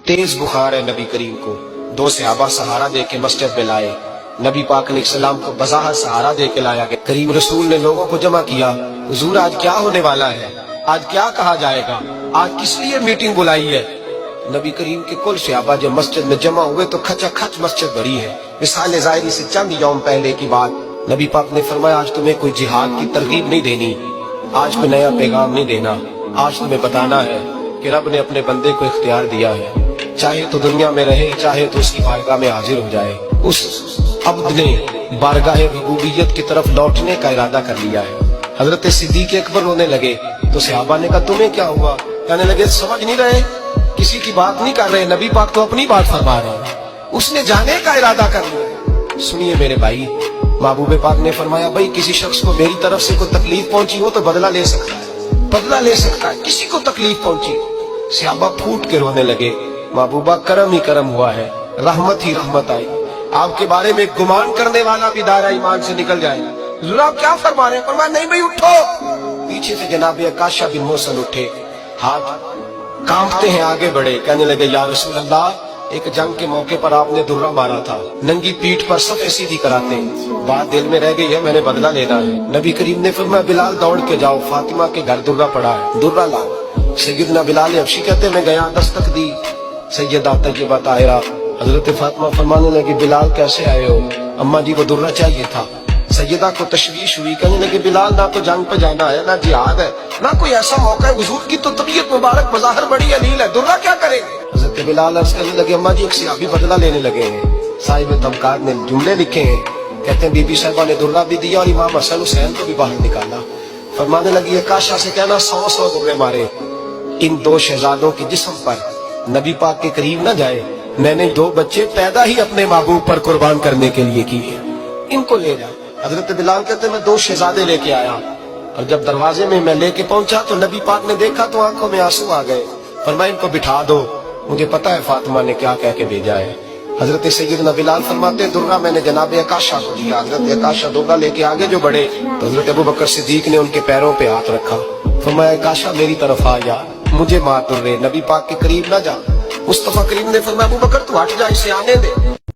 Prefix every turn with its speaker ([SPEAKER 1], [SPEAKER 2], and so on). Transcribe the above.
[SPEAKER 1] तेज बुखार है नबी करीम को। दो सहाबा सहारा दे के मस्जिद में लाए। नबी पाक ने सलाम को बज़ाहत सहारा दे के लाया गया। करीम रसूल ने लोगों को जमा किया। हुजूर आज क्या होने वाला है, आज क्या कहा जाएगा, आज किस लिए मीटिंग बुलाई है। नबी करीम के कुल सहाबा जब मस्जिद में जमा हुए तो खचाखच मस्जिद भरी है। मिसाल ज़ाहिरी से चंद यौम पहले की बात। नबी पाक ने फरमाया आज तुम्हें कोई जिहाद की तरगीब नहीं देनी, आज कोई नया पैगाम नहीं देना, आज तुम्हें बताना है कि रब ने अपने बंदे को इख्तियार दिया है, चाहे तो दुनिया में रहे चाहे तो उसकी बारगाह में हाजिर हो जाए। उस अब्द ने बारगाह रुबूबियत की तरफ लौटने का इरादा कर लिया है। हजरत सिद्दीक अकबर रोने लगे तो सहाबा ने कहा तुम्हें क्या हुआ। कहने लगे समझ नहीं रहे, किसी की बात नहीं कर रहे, नबी पाक तो अपनी बात फरमा रहे हैं, उसने जाने का इरादा कर लिया। सुनिए मेरे भाई, महबूब पाक ने फरमाया भाई किसी शख्स को मेरी तरफ से कोई तकलीफ पहुंची हो तो बदला ले सकता है, बदला ले सकता है। किसी को तकलीफ पहुंची, सहाबा फूट के रोने लगे। महबूबा करम ही करम हुआ है, रहमत ही रहमत आई। आपके बारे में गुमान करने वाला भी दायरा ईमान से निकल जाएगा। हुजूर आप क्या फरमा रहे हैं। फरमाया नहीं भाई उठो। पीछे से जनाब अकाशा बिन मोहसन उठे, हाथ कांपते हैं आगे बढ़े। कहने लगे या रसूल अल्लाह, एक जंग के मौके पर आपने दुर्रा मारा था, नंगी पीठ पर सफे सीधी कराते, बात दिल में रह गई है, मैंने बदला लेना है। नबी करीम ने फरमाया बिलाल दौड़ के जाओ, फातिमा के घर दुर्रा पड़ा है, दुर्रा लाओ। सैयदना बिलाल हबशी कहते मैं गया, दस्तक दी सैयदा तैयबा ताहिरा। हजरत फातिमा फरमाने लगी बिलाल कैसे आए हो। अम्मा जी को दुर्रा चाहिए था। सैयदा को तशवीश हुई, कहने लगे बिलाल ना तो जंग पे जाना है, ना जिहाद है, ना कोई ऐसा मौका है, हुजूर की तो तबीयत मुबारक बज़ाहिर बड़ी अलील है, दुर्रा क्या करेंगे। हजरत बिलाल अर्ज करने लगे अम्मा जी एक सहाबी बदला लेने लगे हैं। साहिब तबकात ने जुमले लिखे हैं, कहते हैं बीबी साहिबा ने दुर्रा भी दिया और इमाम हसन हुसैन को भी बाहर निकाला। फरमाने लगी आकाशा से कहना 100 दुर्रे मारे इन दो शहजादों के जिस्म पर, नबी पाक के करीब न जाए। मैंने 2 बच्चे पैदा ही अपने महबूब पर कुर्बान करने के लिए किए, इनको ले जा। हजरत बिलाल कहते मैं 2 शहजादे लेके आया और जब दरवाजे में मैं लेके पहुंचा तो नबी पाक ने देखा तो आंखों में आंसू आ गए। फरमाया इनको बिठा दो, मुझे पता है फातिमा ने क्या कह के भेजा है। हजरत सैयदना बिलाल फरमाते दुर्रा मैंने जनाब अकाशा को दिया। हजरत अकाशा दुर्रा लेके आगे जो बढ़े तो हजरत अबू बकर सिद्दीक ने उनके पैरों पे हाथ रखा। फरमाया अकाशा मेरी तरफ आ जा, मुझे मार दुर्रे, नबी पाक के करीब ना जा। मुस्तफा करीम ने फरमाया अबू बकर तू हट जा, इसे आने दे।